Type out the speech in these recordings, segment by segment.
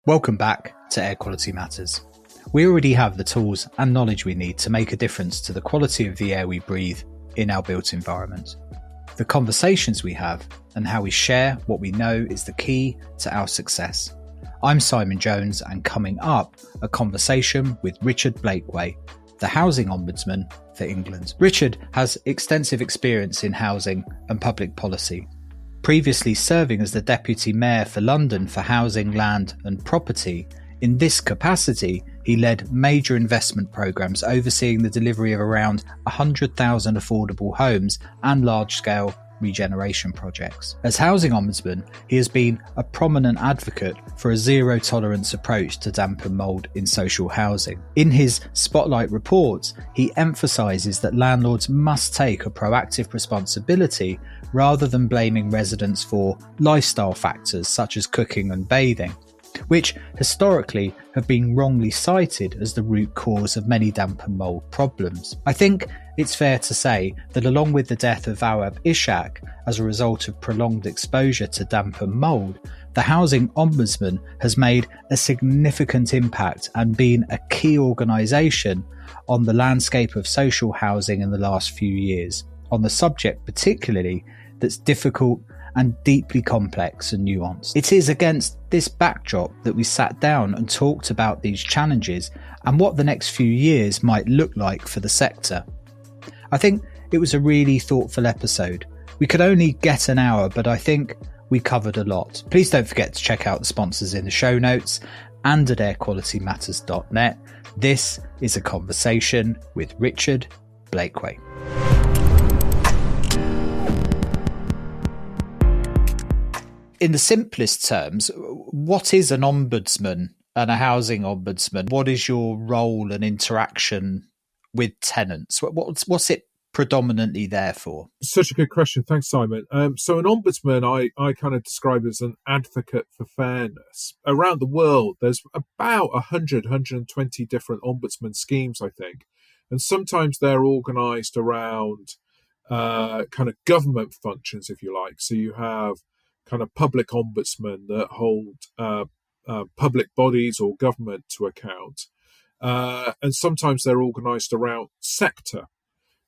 Welcome back to Air Quality Matters. We already have the tools and knowledge we need to make a difference to the quality of the air we breathe in our built environment. The conversations we have and how we share what we know is the key to our success. I'm Simon Jones, and coming up, a conversation with Richard Blakeway, the Housing Ombudsman for England. Richard has extensive experience in housing and public policy, previously serving as the Deputy Mayor for London for Housing, Land and Property. In this capacity, he led major investment programmes overseeing the delivery of around 100,000 affordable homes and large-scale regeneration projects. As Housing Ombudsman, he has been a prominent advocate for a zero-tolerance approach to damp and mould in social housing. In his Spotlight reports, he emphasises that landlords must take a proactive responsibility rather than blaming residents for lifestyle factors such as cooking and bathing, which historically have been wrongly cited as the root cause of many damp and mould problems. I think it's fair to say that along with the death of Awaab Ishak as a result of prolonged exposure to damp and mould, the Housing Ombudsman has made a significant impact and been a key organisation on the landscape of social housing in the last few years, on the subject particularly that's difficult and deeply complex and nuanced. It is against this backdrop that we sat down and talked about these challenges and what the next few years might look like for the sector. I think it was a really thoughtful episode. We could only get an hour, but I think we covered a lot. Please don't forget to check out the sponsors in the show notes and at airqualitymatters.net. This is a conversation with Richard Blakeway. In the simplest terms, what is an ombudsman and a housing ombudsman? What is your role and interaction with tenants? What's it predominantly there for? Such a good question. Thanks, Simon. So an ombudsman, I kind of describe as an advocate for fairness. Around the world, there's about 120 different ombudsman schemes, I think. And sometimes they're organised around kind of government functions, if you like. So you have kind of public ombudsmen that hold public bodies or government to account. And sometimes they're organised around sector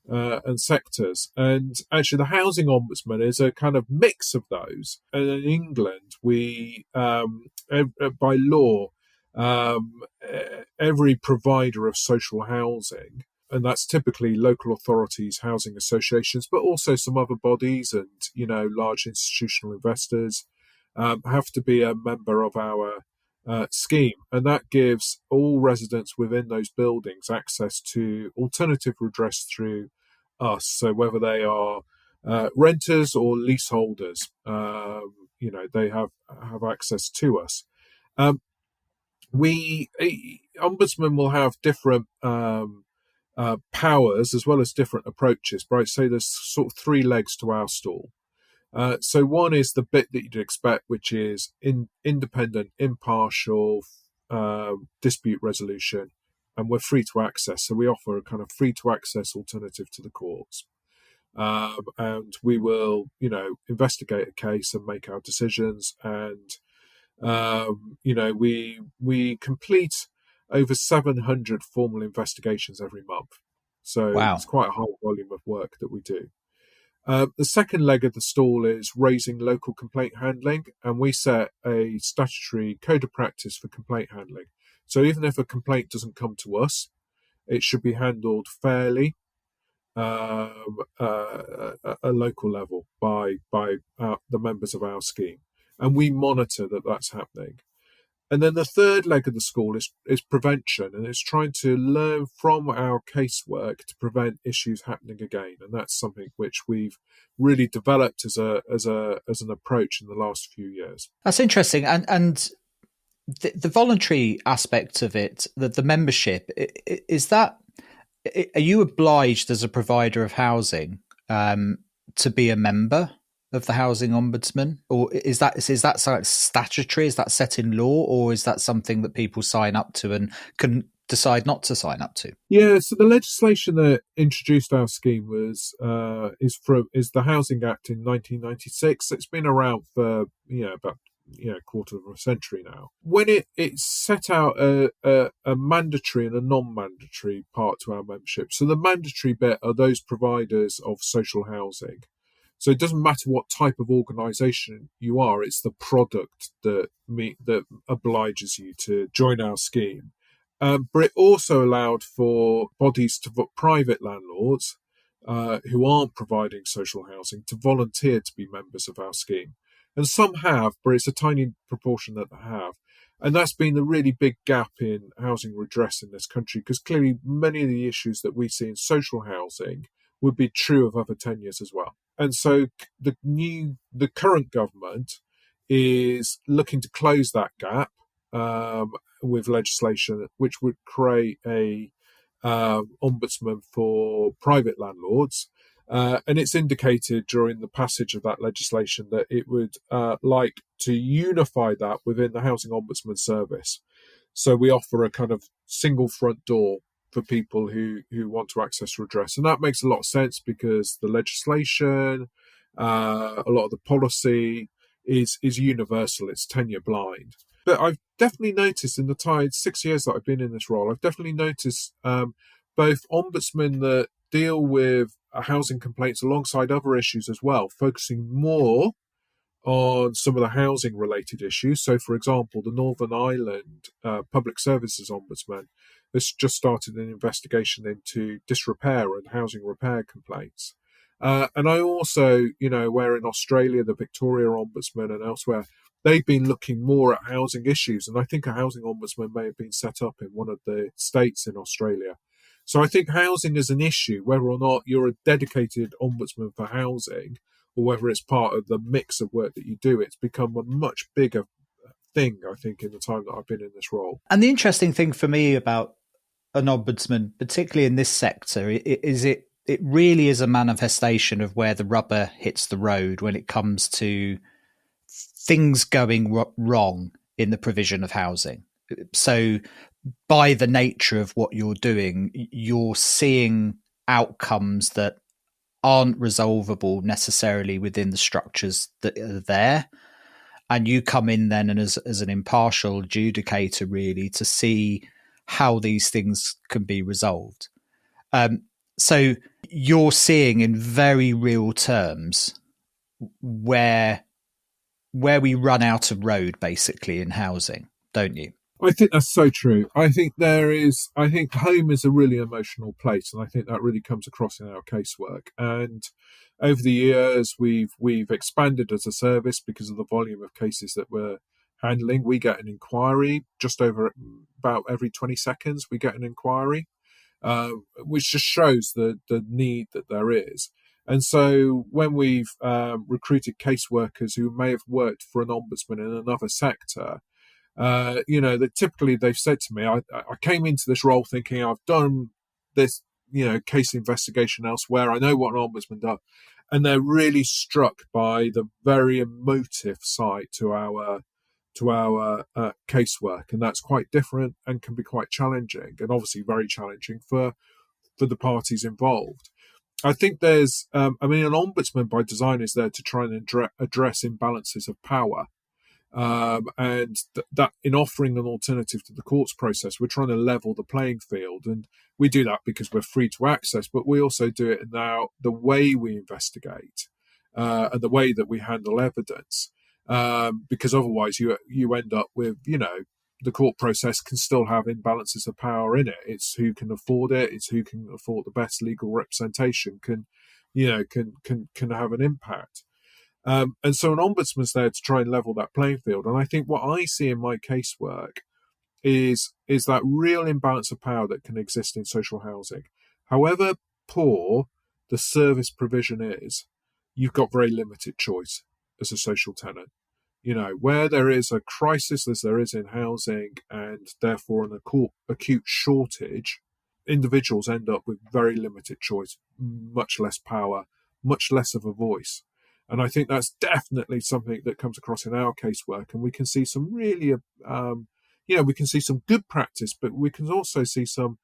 and sectors. And actually the Housing Ombudsman is a kind of mix of those. And in England, we, by law, every provider of social housing, and that's typically local authorities, housing associations, but also some other bodies and, large institutional investors, have to be a member of our scheme. And that gives all residents within those buildings access to alternative redress through us. So whether they are renters or leaseholders, they have access to us. Ombudsmen will have different powers as well as different approaches, but I'd say there's sort of three legs to our stool. So one is the bit that you'd expect, which is independent, impartial dispute resolution, and we're free to access. So we offer a kind of free to access alternative to the courts. And we will, investigate a case and make our decisions. And, we complete over 700 formal investigations every month. So Wow. It's quite a high volume of work that we do. The second leg of the stool is raising local complaint handling, and we set a statutory code of practice for complaint handling. So even if a complaint doesn't come to us, it should be handled fairly at a local level by the members of our scheme. And we monitor that that's happening. And then the third leg of the stool is prevention, and it's trying to learn from our casework to prevent issues happening again. And that's something which we've really developed as an approach in the last few years. That's interesting. And the voluntary aspect of it, the membership, is that, are you obliged as a provider of housing to be a member of the Housing Ombudsman, or is that statutory? Is that set in law, or is that something that people sign up to and can decide not to sign up to? Yeah, so the legislation that introduced our scheme is the Housing Act in 1996. It's been around for about quarter of a century now. When it set out a mandatory and a non-mandatory part to our membership. So the mandatory bit are those providers of social housing. So it doesn't matter what type of organisation you are; it's the product that obliges you to join our scheme. But it also allowed for bodies private landlords who aren't providing social housing to volunteer to be members of our scheme. And some have, but it's a tiny proportion that have. And that's been a really big gap in housing redress in this country, because clearly many of the issues that we see in social housing would be true of other tenures as well. And so the current government is looking to close that gap with legislation which would create a ombudsman for private landlords. And it's indicated during the passage of that legislation that it would like to unify that within the Housing Ombudsman service. So we offer a kind of single front door for people who want to access redress. And that makes a lot of sense because the legislation, a lot of the policy is universal. It's tenure blind. But I've definitely noticed in the 6 years that I've been in this role, I've definitely noticed both ombudsmen that deal with housing complaints alongside other issues as well, focusing more on some of the housing related issues. So, for example, the Northern Ireland Public Services Ombudsman has just started an investigation into disrepair and housing repair complaints. And I also, where in Australia, the Victoria Ombudsman and elsewhere, they've been looking more at housing issues. And I think a housing ombudsman may have been set up in one of the states in Australia. So I think housing is an issue, whether or not you're a dedicated ombudsman for housing or whether it's part of the mix of work that you do. It's become a much bigger thing, I think, in the time that I've been in this role. And the interesting thing for me about an ombudsman, particularly in this sector, is it really is a manifestation of where the rubber hits the road when it comes to things going wrong in the provision of housing. So by the nature of what you're doing, you're seeing outcomes that aren't resolvable necessarily within the structures that are there. And you come in then and as an impartial adjudicator, really, to see how these things can be resolved. So you're seeing in very real terms where we run out of road, basically, in housing, don't you? I think that's so true. I think home is a really emotional place, and I think that really comes across in our casework. And over the years, we've expanded as a service because of the volume of cases that we're handling. We get an inquiry just over about every 20 seconds. We get an inquiry, which just shows the need that there is. And so when we've recruited caseworkers who may have worked for an ombudsman in another sector, that typically they've said to me, I came into this role thinking I've done this, case investigation elsewhere. I know what an ombudsman does. And they're really struck by the very emotive side to our casework. And that's quite different and can be quite challenging, and obviously very challenging for the parties involved. I think there's, an ombudsman by design is there to try and address imbalances of power. And that in offering an alternative to the courts process, we're trying to level the playing field. And we do that because we're free to access, but we also do it in the way we investigate and the way that we handle evidence. Because otherwise you end up with, the court process can still have imbalances of power in it. It's who can afford it. It's who can afford the best legal representation can have an impact. And so an ombudsman's there to try and level that playing field. And I think what I see in my casework is that real imbalance of power that can exist in social housing. However poor the service provision is, you've got very limited choice as a social tenant. Where there is a crisis as there is in housing and therefore an acute shortage, individuals end up with very limited choice, much less power, much less of a voice. And I think that's definitely something that comes across in our casework. And we can see some really, we can see some good practice, but we can also see some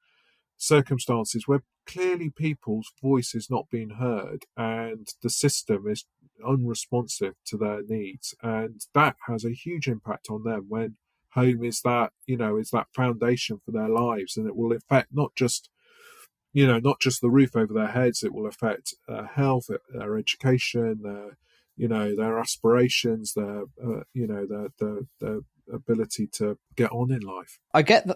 circumstances where clearly people's voice is not being heard and the system is unresponsive to their needs, and that has a huge impact on them when home is that, is that foundation for their lives, and it will affect not just the roof over their heads. It will affect their health, their education, their aspirations, their ability to get on in life. I get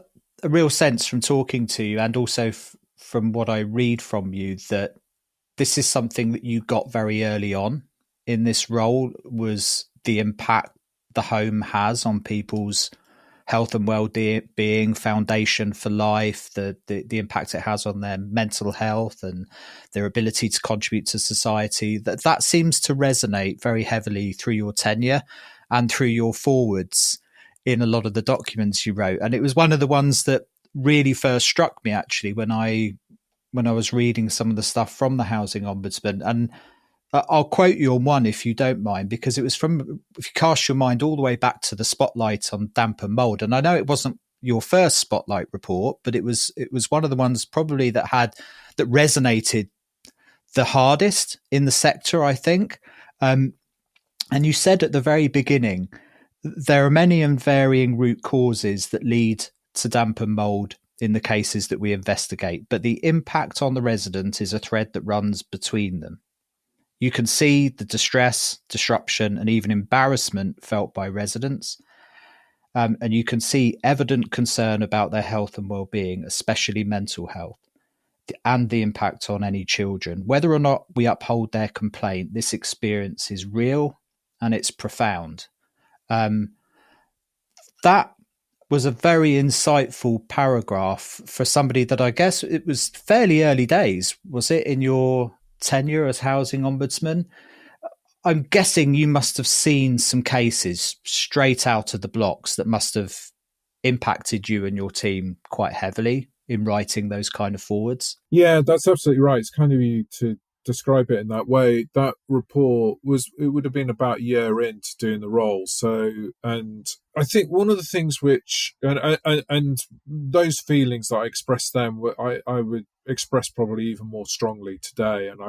a real sense from talking to you, and also from what I read from you, that this is something that you got very early on in this role, was the impact the home has on people's health and well-being, foundation for life, the impact it has on their mental health and their ability to contribute to society. That seems to resonate very heavily through your tenure and through your forwards in a lot of the documents you wrote. And it was one of the ones that really first struck me, actually, when I was reading some of the stuff from the Housing Ombudsman. And I'll quote you on one, if you don't mind, because it was if you cast your mind all the way back to the spotlight on damp and mould. And I know it wasn't your first spotlight report, but it was one of the ones probably that resonated the hardest in the sector, I think. And you said at the very beginning, there are many and varying root causes that lead to damp and mould in the cases that we investigate, but the impact on the resident is a thread that runs between them. You can see the distress, disruption, and even embarrassment felt by residents. And you can see evident concern about their health and well-being, especially mental health, and the impact on any children. Whether or not we uphold their complaint, this experience is real and it's profound. That was a very insightful paragraph for somebody that, I guess it was fairly early days, was it, in your tenure as Housing Ombudsman? I'm guessing you must have seen some cases straight out of the blocks that must have impacted you and your team quite heavily in writing those kind of forwards. Yeah, that's absolutely right. It's kind of you to describe it in that way. That report would have been about a year into doing the role. So, and I think one of the things which, and those feelings that I expressed then, I would express probably even more strongly today. And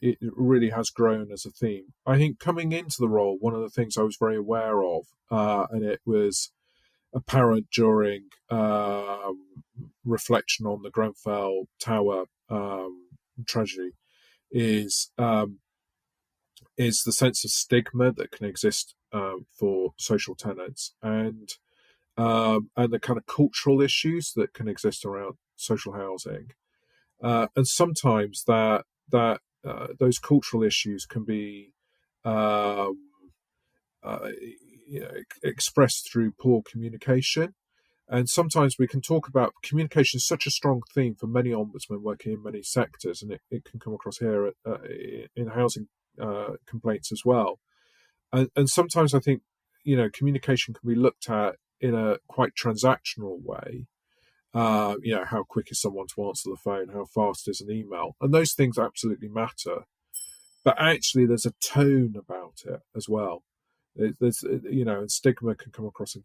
it really has grown as a theme. I think coming into the role, one of the things I was very aware of, and it was apparent during reflection on the Grenfell Tower tragedy, is the sense of stigma that can exist for social tenants, and the kind of cultural issues that can exist around social housing, and sometimes that those cultural issues can be expressed through poor communication. And sometimes we can talk about communication is such a strong theme for many ombudsmen working in many sectors, and it can come across here in housing complaints as well. And sometimes I think, communication can be looked at in a quite transactional way. How quick is someone to answer the phone? How fast is an email? And those things absolutely matter. But actually, there's a tone about it as well. There's, and stigma can come across in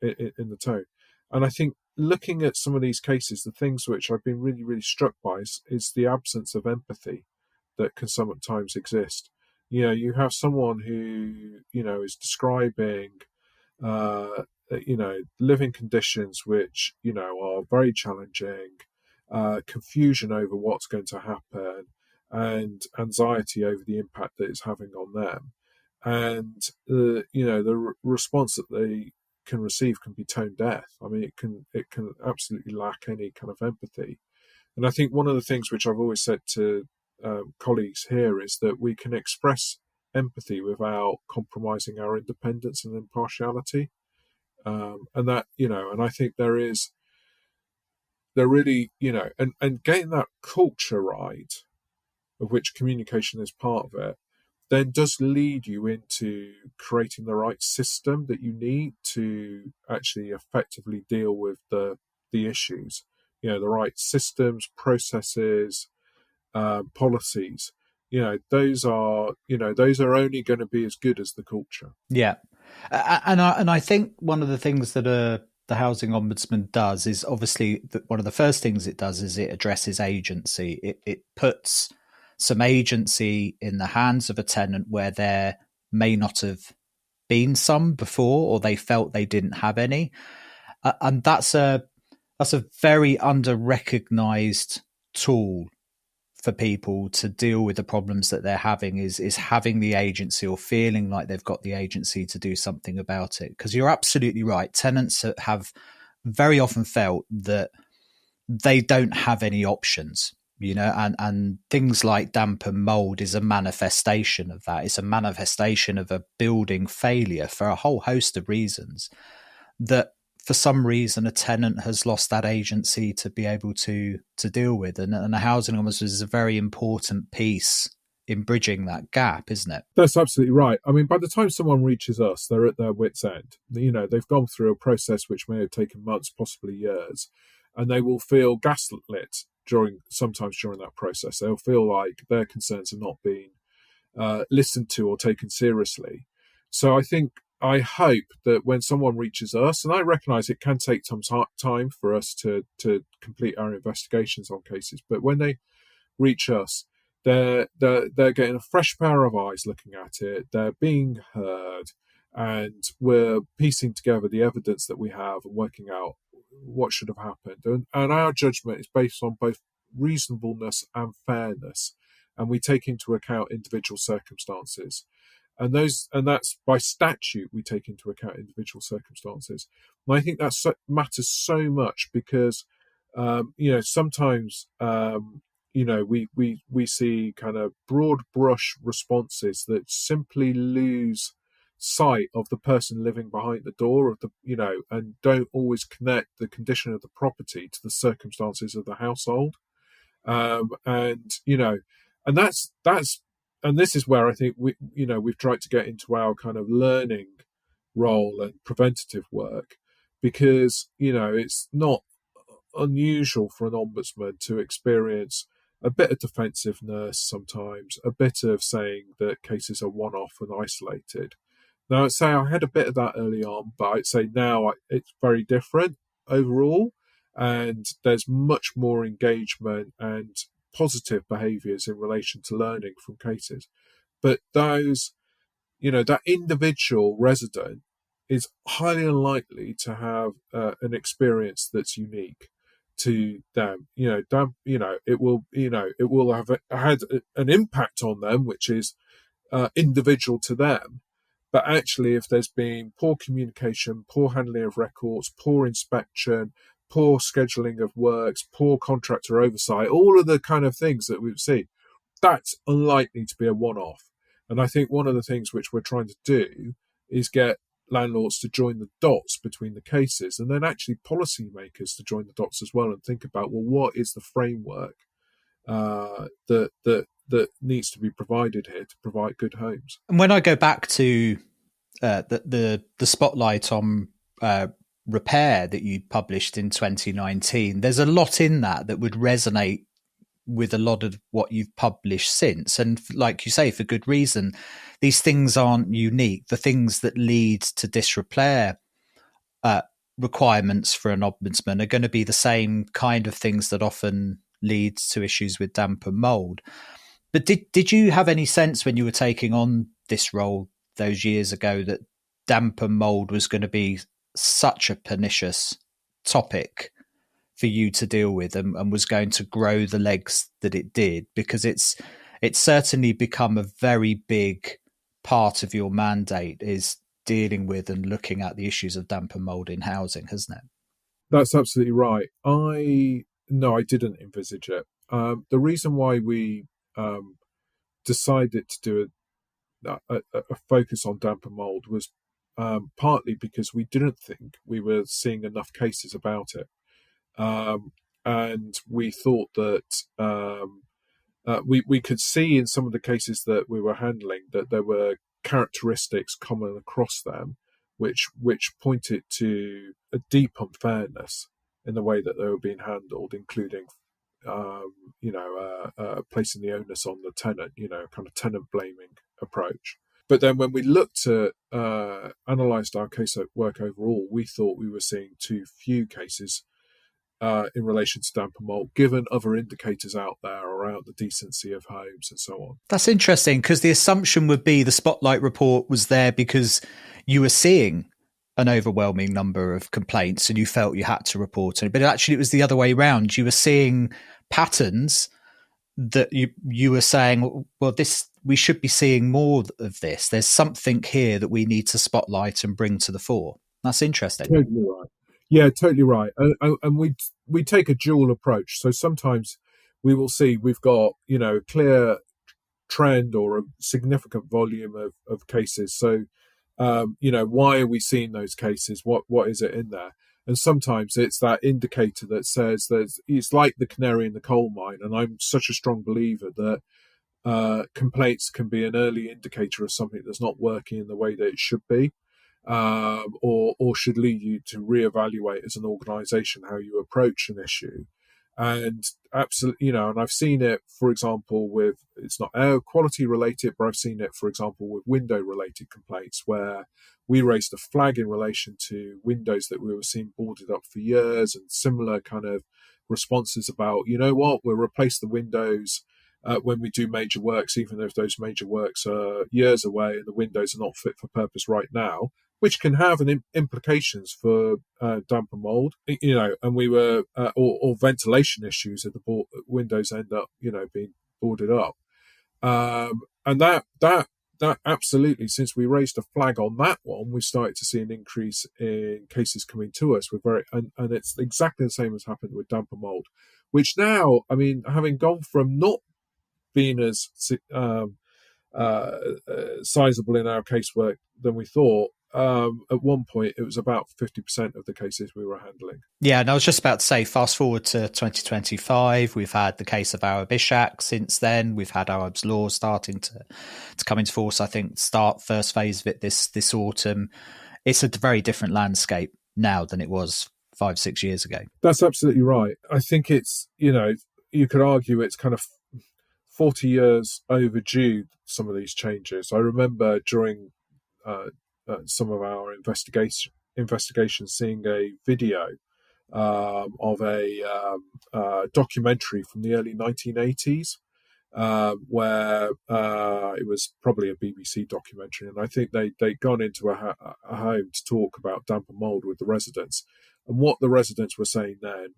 the tone. And I think looking at some of these cases, the things which I've been really, really struck by is the absence of empathy that can sometimes exist. You have someone who, is describing, living conditions which, are very challenging, confusion over what's going to happen, and anxiety over the impact that it's having on them. And, the response that they can receive can be tone deaf. I mean, it can absolutely lack any kind of empathy. And I think one of the things which I've always said to colleagues here is that we can express empathy without compromising our independence and impartiality. And that, and I think there really, and getting that culture right, of which communication is part of it, then does lead you into creating the right system that you need to actually effectively deal with the issues. The right systems, processes, policies. Those are only going to be as good as the culture. Yeah, and I think one of the things that the Housing Ombudsman does is obviously one of the first things it does is it addresses agency. It puts some agency in the hands of a tenant where there may not have been some before, or they felt they didn't have any, and that's a very under recognized tool for people to deal with the problems that they're having, is having the agency or feeling like they've got the agency to do something about it. Because you're absolutely right. Tenants have very often felt that they don't have any options, and things like damp and mold is a manifestation of that. It's a manifestation of a building failure for a whole host of reasons, that for some reason a tenant has lost that agency to be able to deal with, and the housing ombudsman is a very important piece in bridging that gap, isn't it? That's absolutely right. I mean, by the time someone reaches us, they're at their wits' end. They've gone through a process which may have taken months, possibly years, and they will feel gaslit sometimes during that process. They'll feel like their concerns are not being listened to or taken seriously. So I hope that when someone reaches us, and I recognise it can take some time for us to complete our investigations on cases, but when they reach us, they're getting a fresh pair of eyes looking at it. They're being heard, and we're piecing together the evidence that we have and working out what should have happened. And our judgment is based on both reasonableness and fairness, and we take into account individual circumstances. And that's by statute, we take into account individual circumstances. And I think that matters so much because, sometimes, we see kind of broad brush responses that simply lose sight of the person living behind the door and don't always connect the condition of the property to the circumstances of the household. And that's and this is where I think we've tried to get into our kind of learning role and preventative work, because it's not unusual for an ombudsman to experience a bit of defensiveness sometimes, a bit of saying that cases are one-off and isolated. Now, I'd say I had a bit of that early on, but I'd say now it's very different overall, and there's much more engagement and positive behaviours in relation to learning from cases. But that individual resident is highly unlikely to have an experience that's unique to them. It will have had an impact on them, which is individual to them. But actually, if there's been poor communication, poor handling of records, poor inspection, poor scheduling of works, poor contractor oversight, all of the kind of things that we've seen, that's unlikely to be a one-off. And I think one of the things which we're trying to do is get landlords to join the dots between the cases, and then actually policymakers to join the dots as well and think about, well, what is the framework that needs to be provided here to provide good homes. And when I go back to the spotlight on repair that you published in 2019, there's a lot in that would resonate with a lot of what you've published since. And like you say, for good reason, these things aren't unique. The things that lead to disrepair requirements for an ombudsman are going to be the same kind of things that often leads to issues with damp and mould. But did you have any sense when you were taking on this role those years ago that damp and mould was going to be such a pernicious topic for you to deal with, and was going to grow the legs that it did? Because it's certainly become a very big part of your mandate, is dealing with and looking at the issues of damp and mould in housing, hasn't it? That's absolutely right. I didn't envisage it. The reason why we decided to do a focus on damp and mould was partly because we didn't think we were seeing enough cases about it. And we thought that we could see in some of the cases that we were handling that there were characteristics common across them, which pointed to a deep unfairness in the way that they were being handled, including placing the onus on the tenant, kind of tenant blaming approach. But then when we looked at, analysed our casework overall, we thought we were seeing too few cases in relation to damp and mould, given other indicators out there around the decency of homes and so on. That's interesting, because the assumption would be the Spotlight report was there because you were seeing an overwhelming number of complaints and you felt you had to report it. But actually it was the other way around. You were seeing patterns that you were saying, well, we should be seeing more of this. There's something here that we need to spotlight and bring to the fore. That's interesting. Totally right. Yeah, totally right. And we take a dual approach. So sometimes we will see we've got, a clear trend or a significant volume of cases. So, why are we seeing those cases? What is it in there? And sometimes it's that indicator that says it's like the canary in the coal mine. And I'm such a strong believer that complaints can be an early indicator of something that's not working in the way that it should be. Or should lead you to reevaluate as an organisation how you approach an issue. And absolutely, and I've seen it, for example, it's not air quality related, but I've seen it, for example, with window related complaints where we raised a flag in relation to windows that we were seeing boarded up for years, and similar kind of responses about, we'll replace the windows when we do major works, even if those major works are years away and the windows are not fit for purpose right now, which can have implications for damp and mould, and we were, or ventilation issues if the windows end up, being boarded up. And that absolutely, since we raised a flag on that one, we started to see an increase in cases coming to us. And it's exactly the same as happened with damp and mould, which now, having gone from not being as sizable in our casework than we thought, at one point it was about 50% of the cases we were handling. Yeah, and I was just about to say, fast forward to 2025, we've had the case of Awaab Ishak since then. We've had Awaab's law starting to come into force, I think, start first phase of it this autumn. It's a very different landscape now than it was 5-6 years ago. That's absolutely right. I think it's, you could argue it's kind of 40 years overdue, some of these changes. I remember during some of our investigations seeing a video of a documentary from the early 1980s where it was probably a BBC documentary, and I think they'd gone into a home to talk about damp and mould with the residents, and what the residents were saying then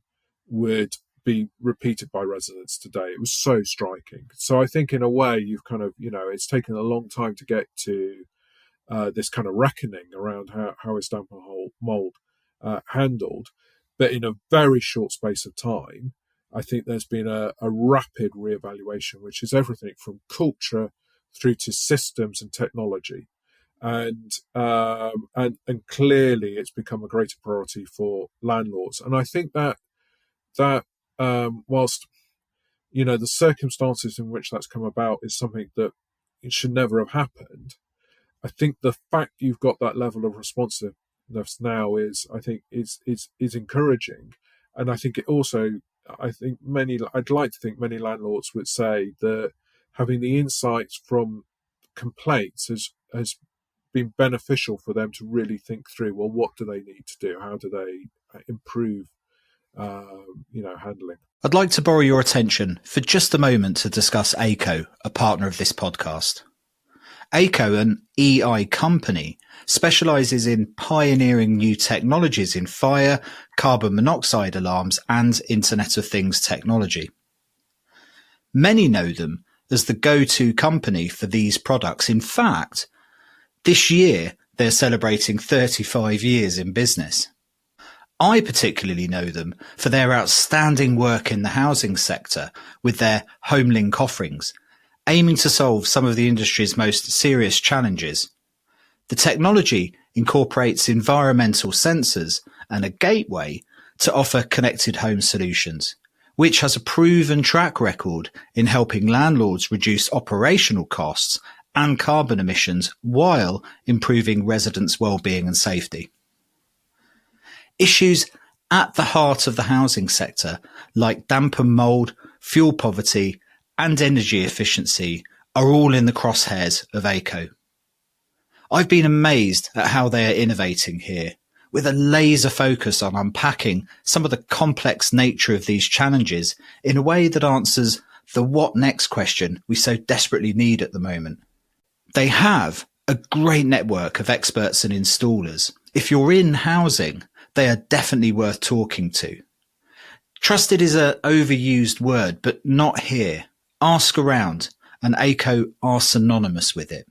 would be repeated by residents today. It was so striking. So I think in a way you've kind of, it's taken a long time to get to this kind of reckoning around how is damp and mould handled. But in a very short space of time, I think there's been a rapid reevaluation, which is everything from culture through to systems and technology. And clearly it's become a greater priority for landlords. And I think that whilst, the circumstances in which that's come about is something that it should never have happened, I think the fact you've got that level of responsiveness now is encouraging. And I think it also, I'd like to think many landlords would say that having the insights from complaints has been beneficial for them to really think through, well, what do they need to do? How do they improve, handling? I'd like to borrow your attention for just a moment to discuss ACO, a partner of this podcast. ACO, an EI company, specialises in pioneering new technologies in fire, carbon monoxide alarms, and Internet of Things technology. Many know them as the go-to company for these products. In fact, this year they're celebrating 35 years in business. I particularly know them for their outstanding work in the housing sector with their HomeLink offerings, aiming to solve some of the industry's most serious challenges. The technology incorporates environmental sensors and a gateway to offer connected home solutions, which has a proven track record in helping landlords reduce operational costs and carbon emissions while improving residents' well-being and safety. Issues at the heart of the housing sector, like damp and mould, fuel poverty, and energy efficiency, are all in the crosshairs of ACO. I've been amazed at how they are innovating here, with a laser focus on unpacking some of the complex nature of these challenges in a way that answers the what next question we so desperately need at the moment. They have a great network of experts and installers. If you're in housing, they are definitely worth talking to. Trusted is an overused word, but not here. Ask around, and ACO are synonymous with it.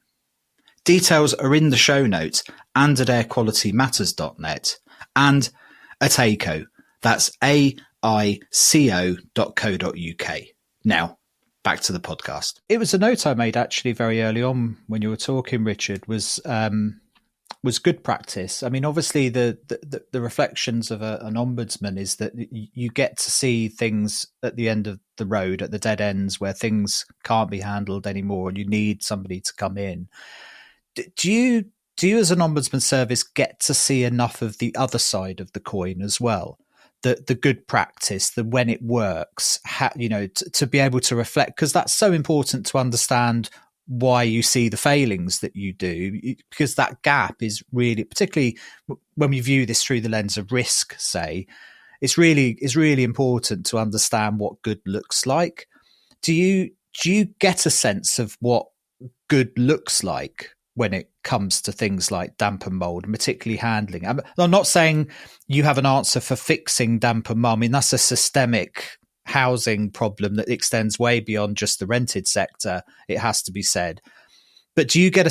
Details are in the show notes and at airqualitymatters.net and at ACO. That's aico.co.uk. Now, back to the podcast. It was a note I made actually very early on when you were talking, Richard, was good practice. I mean, obviously the reflections of an ombudsman is that you get to see things at the end of the road, at the dead ends where things can't be handled anymore and you need somebody to come in. Do you as an ombudsman service get to see enough of the other side of the coin as well? The good practice, the when it works, to be able to reflect, because that's so important to understand why you see the failings that you do, because that gap is really, particularly when we view this through the lens of risk, say, it's really important to understand what good looks like. Do you get a sense of what good looks like when it comes to things like damp and mould, and particularly handling? I'm not saying you have an answer for fixing damp and mould. I mean, that's a systemic housing problem that extends way beyond just the rented sector, it has to be said. But do you get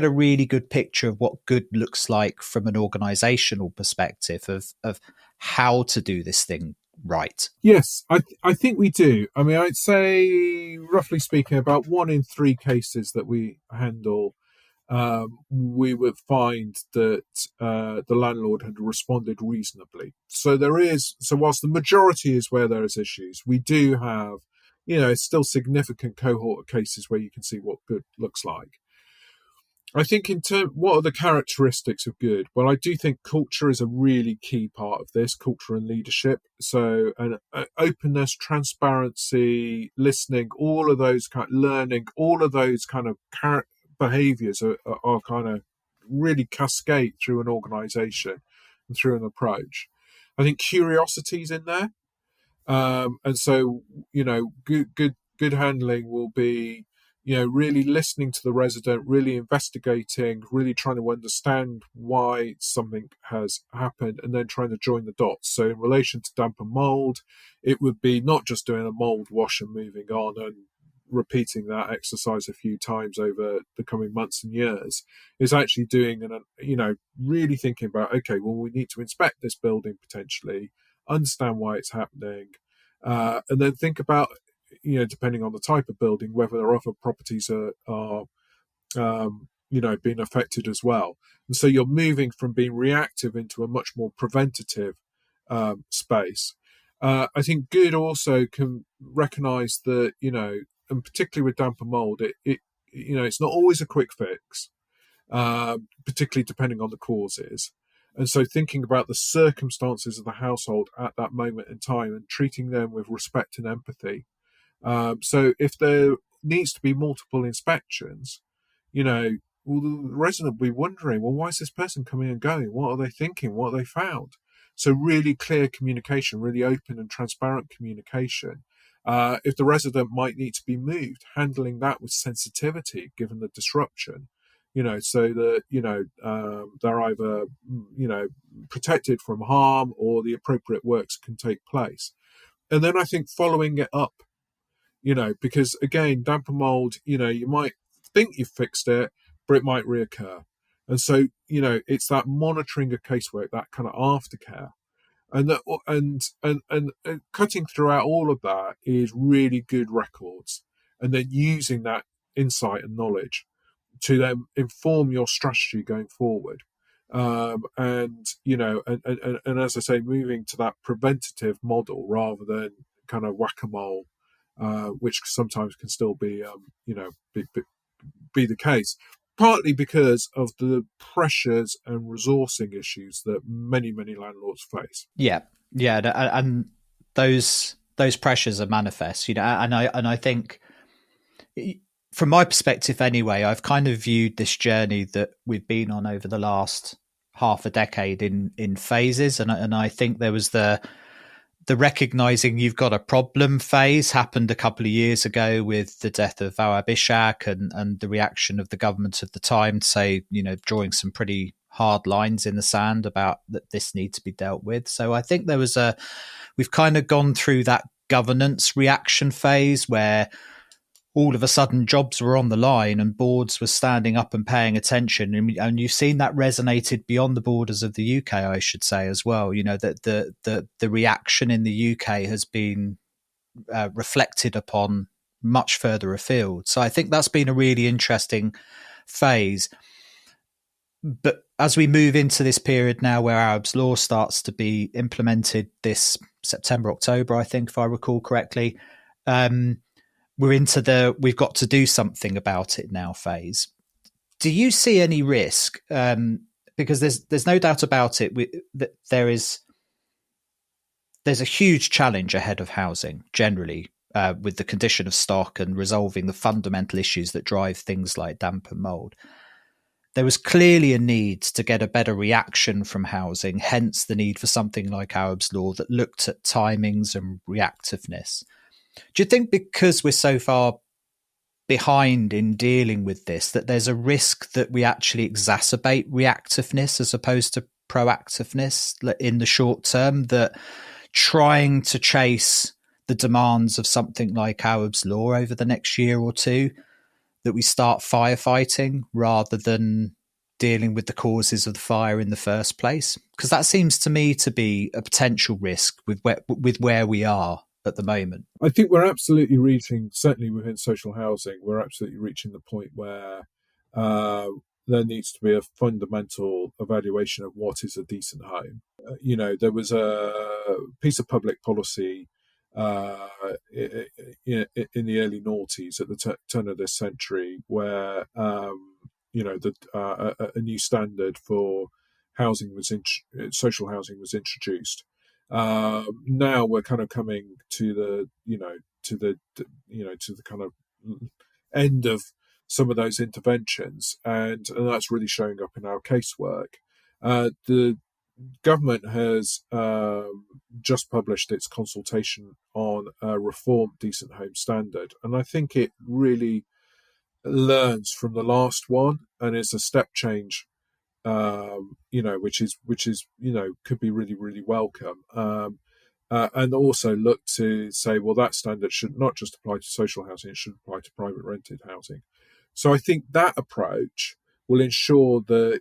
a really good picture of what good looks like from an organisational perspective of how to do this thing right? Yes, I think we do. I mean, I'd say, roughly speaking, about 1 in 3 cases that we handle, we would find that the landlord had responded reasonably. So whilst the majority is where there is issues, we do have, still significant cohort of cases where you can see what good looks like. I think what are the characteristics of good? Well, I do think culture is a really key part of this, culture and leadership. So, openness, transparency, listening, all of those learning, all of those kind of behaviors are kind of really cascade through an organization and through an approach. I think curiosity is in there. And so, good handling will be, really listening to the resident, really investigating, really trying to understand why something has happened, and then trying to join the dots. So in relation to damp and mould, it would be not just doing a mould wash and moving on and repeating that exercise a few times over the coming months and years. Is actually doing really thinking about, okay, well, we need to inspect this building potentially, understand why it's happening, and then think about, depending on the type of building, whether there are other properties are being affected as well. And so you're moving from being reactive into a much more preventative space. I think good also can recognise that, and particularly with damp and mould, it's not always a quick fix, particularly depending on the causes. And so thinking about the circumstances of the household at that moment in time and treating them with respect and empathy. So if there needs to be multiple inspections, the resident will be wondering, well, why is this person coming and going? What are they thinking? What have they found? So really clear communication, really open and transparent communication. If the resident might need to be moved, handling that with sensitivity, given the disruption, so that, they're either, protected from harm or the appropriate works can take place. And then I think following it up, because again, damp and mould, you might think you've fixed it, but it might reoccur. And so, it's that monitoring of casework, that kind of aftercare. And cutting throughout all of that is really good records. And then using that insight and knowledge to then inform your strategy going forward. And as I say, moving to that preventative model rather than kind of whack-a-mole, which sometimes can still be, be the case, partly because of the pressures and resourcing issues that many, many landlords face. Yeah, and those pressures are manifest, and I think from my perspective anyway, I've kind of viewed this journey that we've been on over the last half a decade in phases, and I think there was the recognizing you've got a problem phase happened a couple of years ago with the death of Awaab Ishak and the reaction of the government of the time to say, drawing some pretty hard lines in the sand about that this needs to be dealt with. So I think we've kind of gone through that governance reaction phase where all of a sudden jobs were on the line and boards were standing up and paying attention. And you've seen that resonated beyond the borders of the UK, I should say, as well. That the reaction in the UK has been reflected upon much further afield. So I think that's been a really interesting phase. But as we move into this period now where Awaab's law starts to be implemented this September, October, I think, if I recall correctly, we're into we've got to do something about it now phase. Do you see any risk? Because there's no doubt about it that there's a huge challenge ahead of housing generally with the condition of stock and resolving the fundamental issues that drive things like damp and mould. There was clearly a need to get a better reaction from housing, hence the need for something like Awaab's law that looked at timings and reactiveness. Do you think because we're so far behind in dealing with this, that there's a risk that we actually exacerbate reactiveness as opposed to proactiveness in the short term, that trying to chase the demands of something like Awaab's law over the next year or two, that we start firefighting rather than dealing with the causes of the fire in the first place? Because that seems to me to be a potential risk with where we are at the moment. I think we're absolutely reaching, certainly within social housing, we're absolutely reaching the point where there needs to be a fundamental evaluation of what is a decent home. There was a piece of public policy in the early noughties at the turn of this century where a new standard for housing social housing was introduced. Now we're kind of coming to the kind of end of some of those interventions, and that's really showing up in our casework. The government has just published its consultation on a reformed decent home standard, and I think it really learns from the last one, and it's a step change, which is could be really, really welcome. And also look to say, well, that standard should not just apply to social housing; it should apply to private rented housing. So I think that approach will ensure that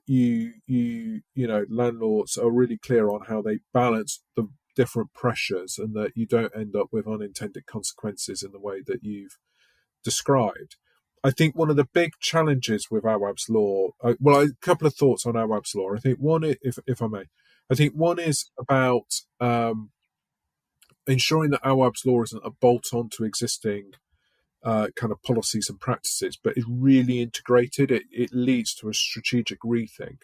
landlords are really clear on how they balance the different pressures, and that you don't end up with unintended consequences in the way that you've described. I think one of the big challenges with Awaab's law, a couple of thoughts on Awaab's law. I think one, if I may, one is about ensuring that Awaab's law isn't a bolt-on to existing kind of policies and practices, but is really integrated. It leads to a strategic rethink,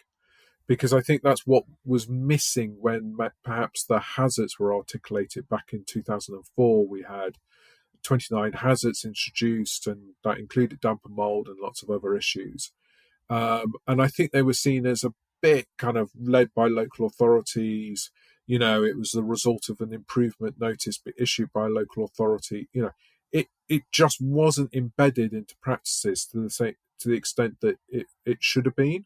because I think that's what was missing when perhaps the hazards were articulated back in 2004. We had 29 hazards introduced, and that included damp and mould and lots of other issues. And I think they were seen as a bit kind of led by local authorities. It was the result of an improvement notice issued by a local authority. It just wasn't embedded into practices to the extent that it should have been.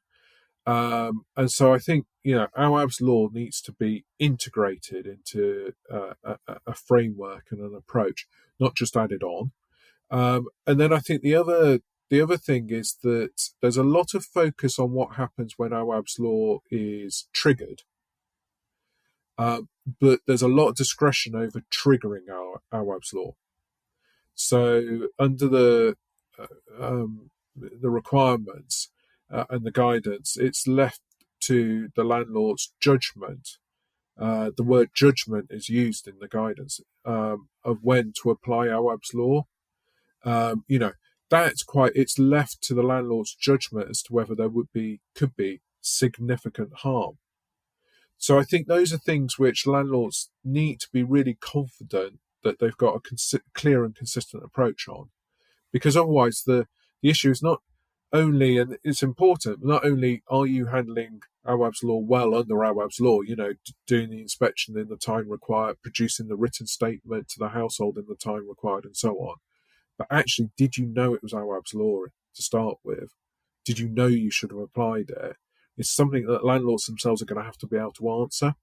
And so I think, Awaab's law needs to be integrated into a framework and an approach, not just added on. And then I think the other thing is that there's a lot of focus on what happens when Awaab's law is triggered. But there's a lot of discretion over triggering Awaab's law. So under the requirements and the guidance, it's left to the landlord's judgment. The word judgment is used in the guidance of when to apply Awaab's law. It's left to the landlord's judgment as to whether there could be significant harm. So I think those are things which landlords need to be really confident that they've got a clear and consistent approach on, because otherwise the the issue is not only, and it's important, not only are you handling Awaab's law well under Awaab's law, doing the inspection in the time required, producing the written statement to the household in the time required, and so on. But actually, did you know it was Awaab's law to start with? Did you know you should have applied it? It's something that landlords themselves are going to have to be able to answer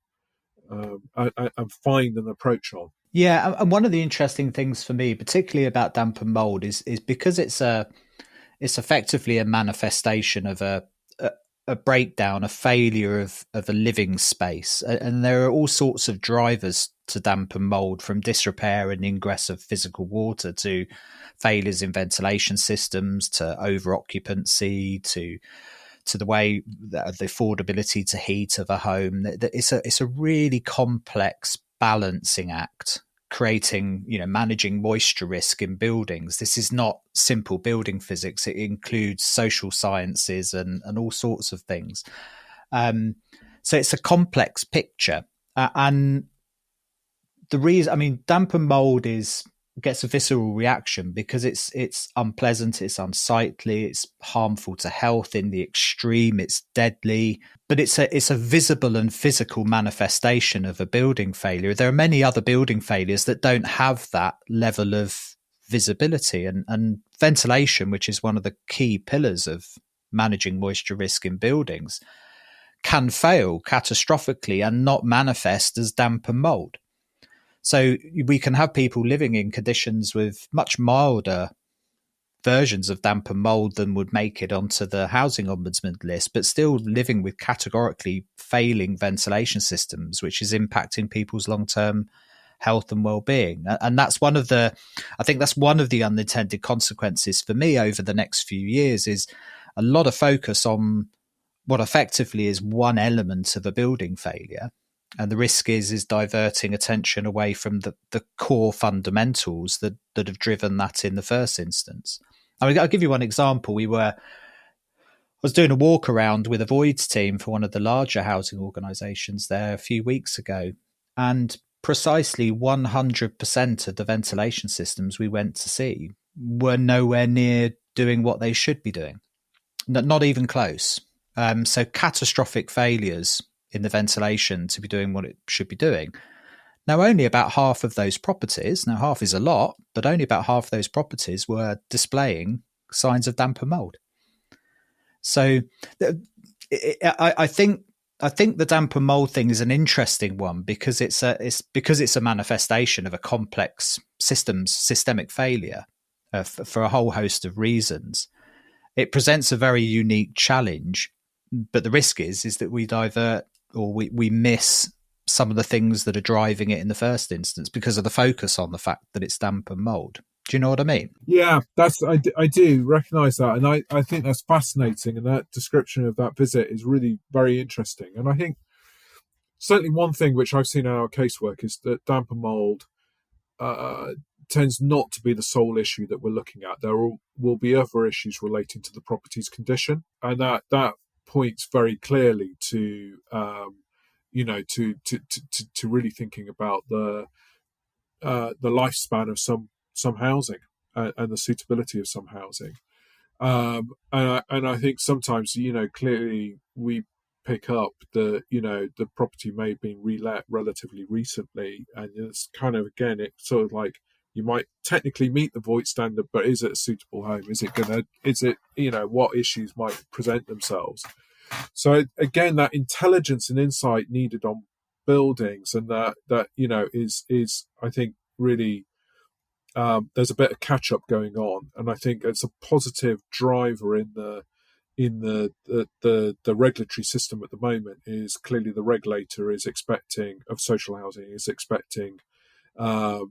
and find an approach on. Yeah, and one of the interesting things for me, particularly about damp and mold, is because it's effectively a manifestation of a breakdown, a failure of a living space, and there are all sorts of drivers to damp and mold, from disrepair and ingress of physical water to failures in ventilation systems, to over occupancy, to the way the affordability to heat of a home. It's a really complex balancing act, creating, managing moisture risk in buildings. This is not simple building physics. It includes social sciences and all sorts of things. So it's a complex picture. And the reason, damp and mold gets a visceral reaction because it's unpleasant, it's unsightly, it's harmful to health in the extreme, it's deadly, but it's a visible and physical manifestation of a building failure. There are many other building failures that don't have that level of visibility, and ventilation, which is one of the key pillars of managing moisture risk in buildings, can fail catastrophically and not manifest as damp and mold. So we can have people living in conditions with much milder versions of damp and mold than would make it onto the Housing Ombudsman list, but still living with categorically failing ventilation systems, which is impacting people's long-term health and well-being. And that's one of the unintended consequences for me over the next few years, is a lot of focus on what effectively is one element of a building failure. And the risk is diverting attention away from the core fundamentals that have driven that in the first instance. I'll give you one example. I was doing a walk around with a voids team for one of the larger housing organisations there a few weeks ago, and precisely 100% of the ventilation systems we went to see were nowhere near doing what they should be doing. Not even close. So catastrophic failures in the ventilation to be doing what it should be doing. Now, only about half of those properties, now half is a lot, but only about half of those properties were displaying signs of damp and mold. So I think the damp and mold thing is an interesting one because it's a manifestation of a complex systemic failure for a whole host of reasons. It presents a very unique challenge, but the risk is that we divert, or we miss some of the things that are driving it in the first instance because of the focus on the fact that it's damp and mold. Do you know what I mean? Yeah, I do recognise that, and I think that's fascinating, and that description of that visit is really very interesting. And I think certainly one thing which I've seen in our casework is that damp and mold tends not to be the sole issue that we're looking at. There will be other issues relating to the property's condition, and that points very clearly to to really thinking about the lifespan of some housing and the suitability of some housing. And I think sometimes clearly we pick up the property may have been relet relatively recently, and it's kind of, again, it's sort of like you might technically meet the void standard, but is it a suitable home? What issues might present themselves? So again, that intelligence and insight needed on buildings, and that is I think really there's a bit of catch up going on, and I think it's a positive driver in the regulatory system at the moment. Is clearly the regulator is expecting of social housing, is expecting the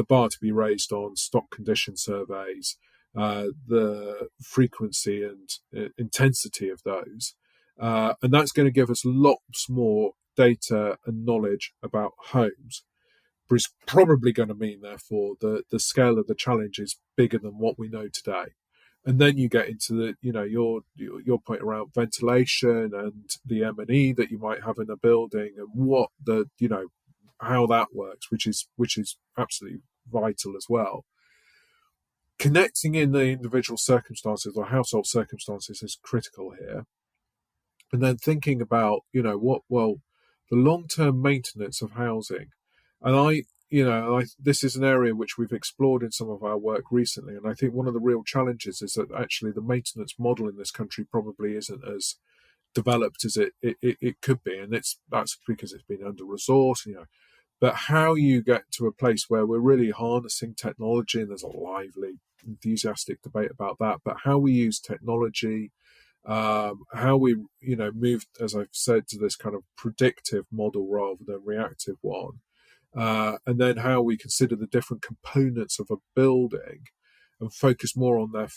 bar to be raised on stock condition surveys, the frequency and intensity of those, and that's going to give us lots more data and knowledge about homes. But it's probably going to mean, therefore, the scale of the challenge is bigger than what we know today. And then you get into your point around ventilation and the M&E that you might have in a building, and what how that works, which is absolutely vital as well. connecting in the individual circumstances or household circumstances is critical here. And then thinking about, the long-term maintenance of housing. And this is an area which we've explored in some of our work recently. And I think one of the real challenges is that actually the maintenance model in this country probably isn't as developed as it could be. And that's because it's been under-resourced, But how you get to a place where we're really harnessing technology, and there's a lively, enthusiastic debate about that, but how we use technology, how we, moved, as I've said, to this kind of predictive model rather than reactive one, and then how we consider the different components of a building and focus more on their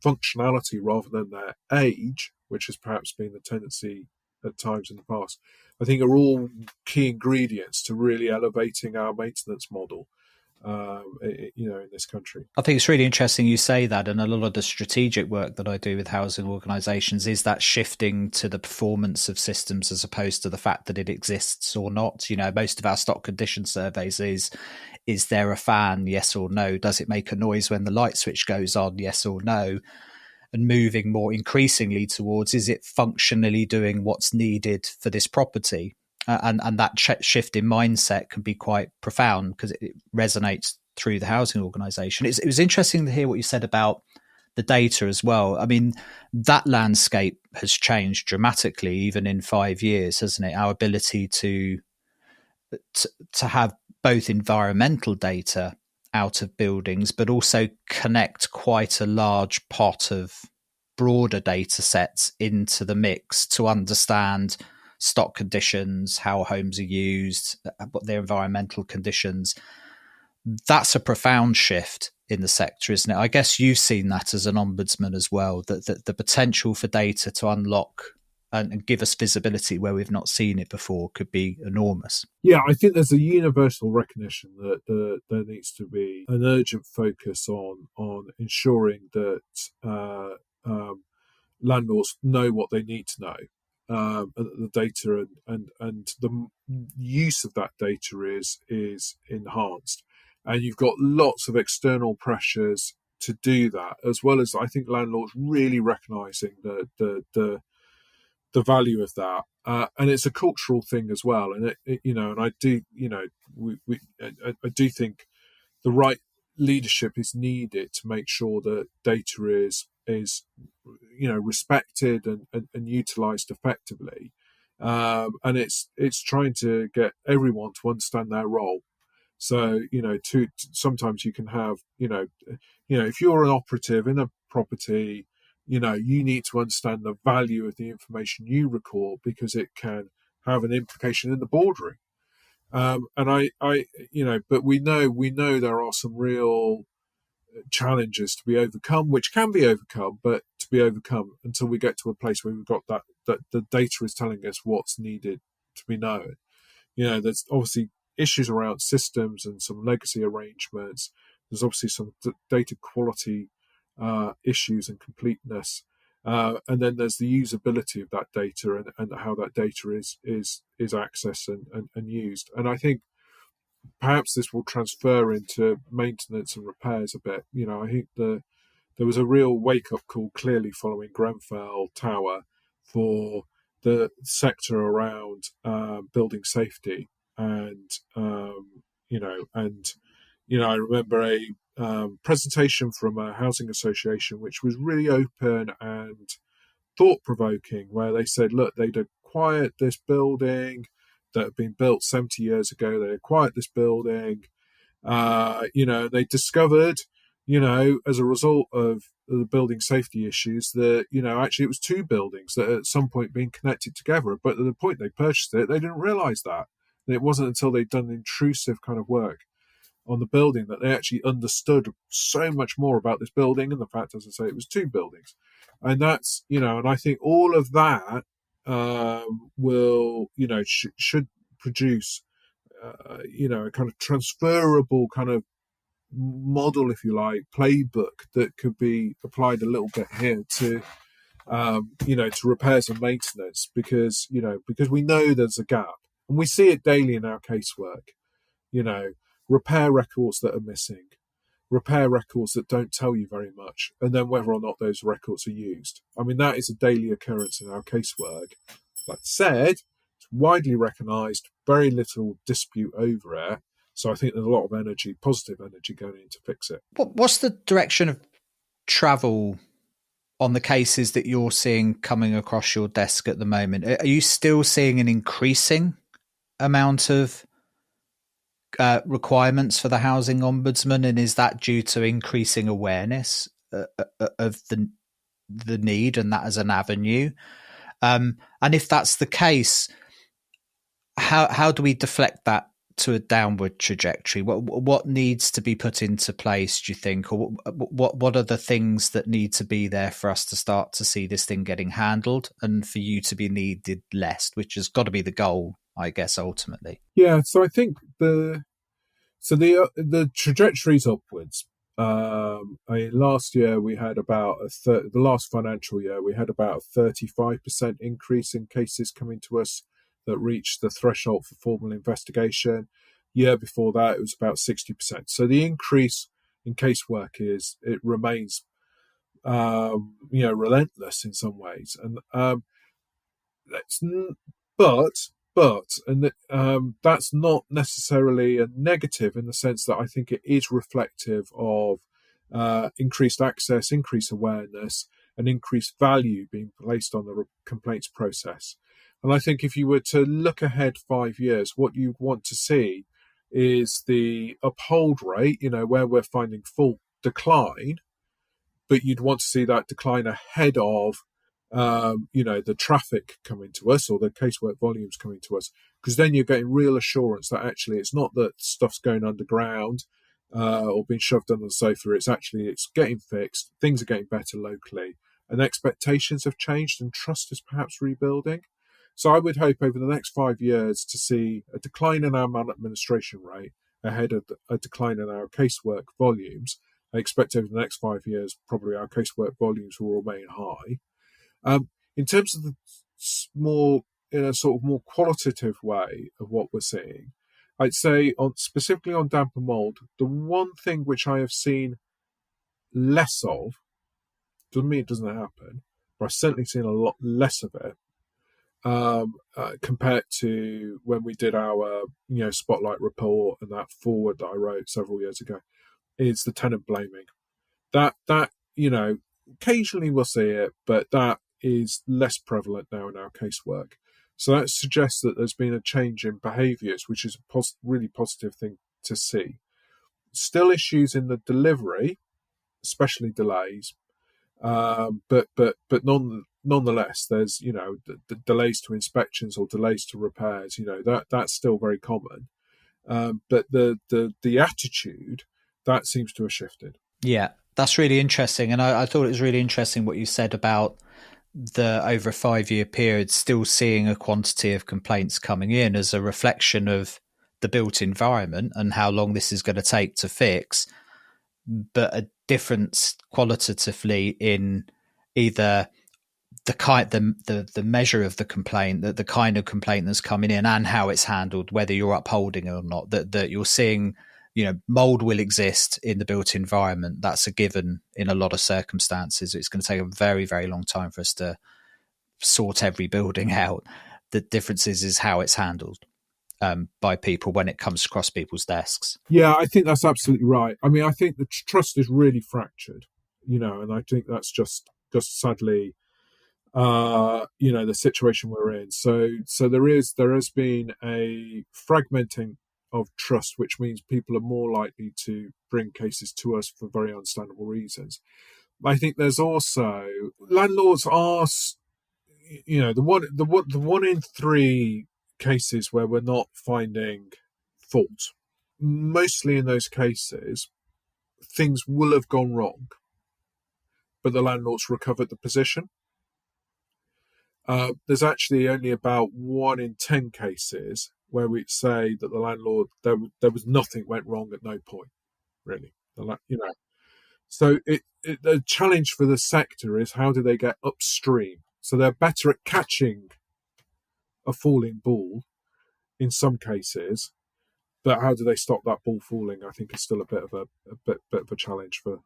functionality rather than their age, which has perhaps been the tendency at times in the past, I think are all key ingredients to really elevating our maintenance model, in this country. I think it's really interesting you say that, and a lot of the strategic work that I do with housing organisations is that shifting to the performance of systems as opposed to the fact that it exists or not. Most of our stock condition surveys is there a fan, yes or no? Does it make a noise when the light switch goes on, yes or no? And moving more increasingly towards, is it functionally doing what's needed for this property? And that shift in mindset can be quite profound because it resonates through the housing organisation. It was interesting to hear what you said about the data as well. I mean, that landscape has changed dramatically, even in 5 years, hasn't it? Our ability to have both environmental data out of buildings, but also connect quite a large pot of broader data sets into the mix to understand stock conditions, how homes are used, what their environmental conditions. That's a profound shift in the sector, isn't it? I guess you've seen that as an ombudsman as well, that the potential for data to unlock and give us visibility where we've not seen it before could be enormous. Yeah, I think there's a universal recognition that there needs to be an urgent focus on ensuring that landlords know what they need to know. The data and the use of that data is enhanced, and you've got lots of external pressures to do that, as well as I think landlords really recognising the value of that, and it's a cultural thing as well. And and I do, I do think the right leadership is needed to make sure that data is respected and utilized effectively, and it's trying to get everyone to understand their role. So sometimes you can have if you're an operative in a property, you need to understand the value of the information you record because it can have an implication in the boardroom. And but we know there are some real challenges to be overcome, which can be overcome, but to be overcome until we get to a place where we've got that the data is telling us what's needed to be known. There's obviously issues around systems and some legacy arrangements. There's obviously some data quality issues and completeness, and then there's the usability of that data and how that data is accessed and used. And I think perhaps this will transfer into maintenance and repairs a bit. I think there was a real wake-up call clearly following Grenfell Tower for the sector around building safety, and I remember a presentation from a housing association which was really open and thought-provoking, where they said, look, they'd acquired this building that had been built 70 years ago. They acquired this building, they discovered, as a result of the building safety issues that, actually it was two buildings that at some point being connected together. But at the point they purchased it, they didn't realize that. And it wasn't until they'd done intrusive kind of work on the building that they actually understood so much more about this building and the fact, as I say, it was two buildings. And that's, and I think all of that will, should produce, a kind of transferable kind of model, if you like, playbook that could be applied a little bit here to, to repairs and maintenance, because we know there's a gap and we see it daily in our casework, repair records that are missing, repair records that don't tell you very much, and then whether or not those records are used. I mean, that is a daily occurrence in our casework. Like said, it's widely recognised, very little dispute over it. So I think there's a lot of energy, positive energy going in to fix it. What's the direction of travel on the cases that you're seeing coming across your desk at the moment? Are you still seeing an increasing amount of requirements for the Housing Ombudsman, and is that due to increasing awareness of the need and that as an avenue? And if that's the case, how do we deflect that to a downward trajectory? What needs to be put into place, do you think, or what are the things that need to be there for us to start to see this thing getting handled and for you to be needed less, which has got to be the goal, I guess, ultimately? Yeah, so I think the trajectory's upwards. Last year we had about the last financial year we had about a 35% increase in cases coming to us that reached the threshold for formal investigation. Year before that, it was about 60%. So the increase in casework remains, relentless in some ways, and that's not necessarily a negative in the sense that I think it is reflective of increased access, increased awareness, and increased value being placed on the complaints process. And I think if you were to look ahead 5 years, what you want to see is the uphold rate, where we're finding full decline, but you'd want to see that decline ahead of the traffic coming to us or the casework volumes coming to us, because then you're getting real assurance that actually it's not that stuff's going underground or being shoved under the sofa. It's getting fixed. Things are getting better locally, and expectations have changed, and trust is perhaps rebuilding. So I would hope over the next 5 years to see a decline in our maladministration rate ahead of a decline in our casework volumes. I expect over the next 5 years, probably our casework volumes will remain high. In terms of in a sort of more qualitative way of what we're seeing, I'd say specifically on damp and mould, the one thing which I have seen less of, doesn't mean it doesn't happen, but I've certainly seen a lot less of it compared to when we did our spotlight report and that forward that I wrote several years ago, is the tenant blaming. That occasionally we'll see it, but that is less prevalent now in our casework. So that suggests that there's been a change in behaviours, which is a really positive thing to see. Still issues in the delivery, especially delays, but nonetheless, there's the delays to inspections or delays to repairs. That's still very common, but the attitude that seems to have shifted. Yeah, that's really interesting, and I thought it was really interesting what you said about the over a 5-year period still seeing a quantity of complaints coming in as a reflection of the built environment and how long this is going to take to fix, but a difference qualitatively in either the measure of the complaint, the kind of complaint that's coming in and how it's handled, whether you're upholding it or not, that you're seeing, mould will exist in the built environment. That's a given in a lot of circumstances. It's going to take a very, very long time for us to sort every building out. The difference is how it's handled by people when it comes across people's desks. Yeah, I think that's absolutely right. I mean, I think the trust is really fractured, and I think that's just sadly, the situation we're in. So there has been a fragmenting of trust, which means people are more likely to bring cases to us for very understandable reasons. I think there's also landlords are, the one in 3 cases where we're not finding fault. Mostly in those cases, things will have gone wrong, but the landlord's recovered the position. There's actually only about 1 in 10 cases where we say that the landlord, there was nothing went wrong at no point, really. So the challenge for the sector is how do they get upstream? So they're better at catching a falling ball in some cases, But how do they stop that ball falling? I think is still a bit of a challenge for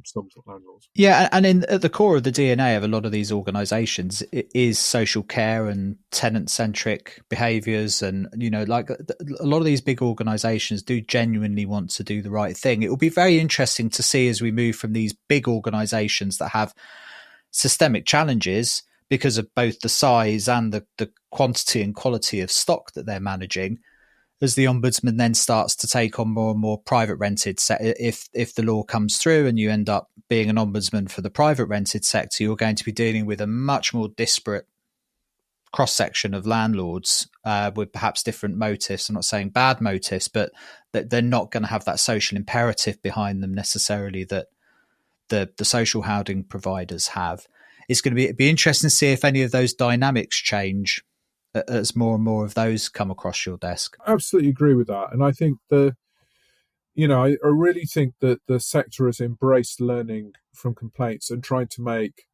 some landlords. Yeah, and at the core of the DNA of a lot of these organisations is social care and tenant-centric behaviours, and like a lot of these big organisations do genuinely want to do the right thing. It will be very interesting to see as we move from these big organisations that have systemic challenges because of both the size and the quantity and quality of stock that they're managing, as the Ombudsman then starts to take on more and more private rented if the law comes through and you end up being an Ombudsman for the private rented sector, you're going to be dealing with a much more disparate cross-section of landlords with perhaps different motives. I'm not saying bad motives, but that they're not going to have that social imperative behind them necessarily that the social housing providers have. It's going to be interesting to see if any of those dynamics change as more and more of those come across your desk. I absolutely agree with that. And I think I really think that the sector has embraced learning from complaints and trying to make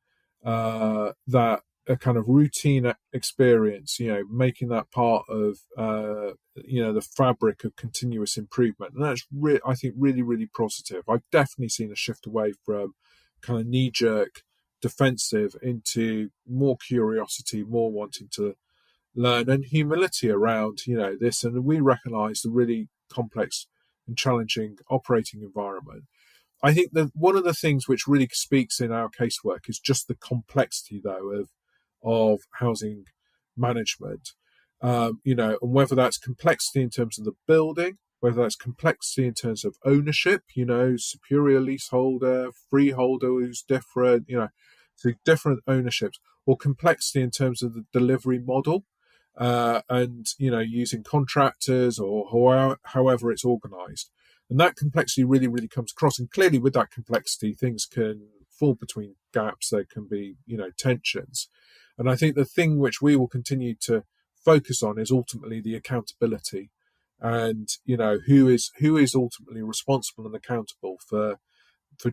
that a kind of routine experience, making that part of, the fabric of continuous improvement. And that's I think really, really positive. I've definitely seen a shift away from kind of knee-jerk defensive into more curiosity, more wanting to learn, and humility around this. And we recognise the really complex and challenging operating environment. I think that one of the things which really speaks in our casework is just the complexity, though, of housing management. And whether that's complexity in terms of the building, whether that's complexity in terms of ownership, superior leaseholder, freeholder who's different, so different ownerships, or complexity in terms of the delivery model. And using contractors or however it's organised, and that complexity really, really comes across. And clearly, with that complexity, things can fall between gaps. There can be tensions, and I think the thing which we will continue to focus on is ultimately the accountability, and who is ultimately responsible and accountable for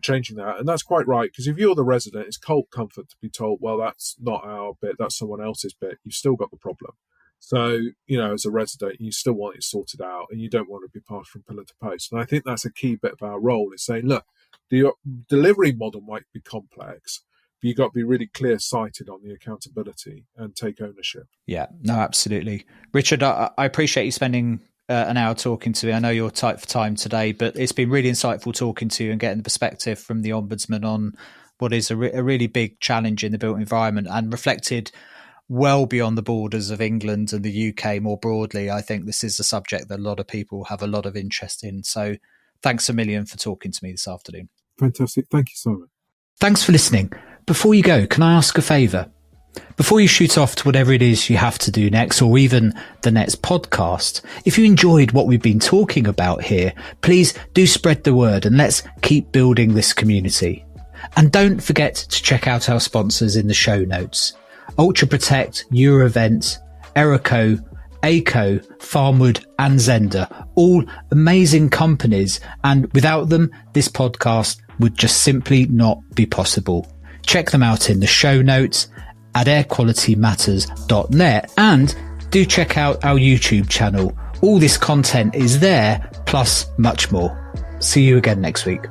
changing that. And that's quite right, because if you're the resident, it's cold comfort to be told, well, that's not our bit, that's someone else's bit. You've still got the problem. So, as a resident, you still want it sorted out, and you don't want to be passed from pillar to post. And I think that's a key bit of our role, is saying, look, the delivery model might be complex, but you've got to be really clear-sighted on the accountability and take ownership. Yeah, no, absolutely. Richard, I appreciate you spending an hour talking to me. I know you're tight for time today, but it's been really insightful talking to you and getting the perspective from the Ombudsman on what is a really big challenge in the built environment, and reflected well beyond the borders of England and the UK more broadly. I think this is a subject that a lot of people have a lot of interest in. So thanks a million for talking to me this afternoon. Fantastic. Thank you, Simon. Thanks for listening. Before you go, can I ask a favour? Before you shoot off to whatever it is you have to do next, or even the next podcast, if you enjoyed what we've been talking about here, please do spread the word and let's keep building this community. And don't forget to check out our sponsors in the show notes. Ultra Protect, Eurovent, Erico, ACO, Farmwood and Zender, all amazing companies, and without them, this podcast would just simply not be possible. Check them out in the show notes at airqualitymatters.net, and do check out our YouTube channel. All this content is there, plus much more. See you again next week.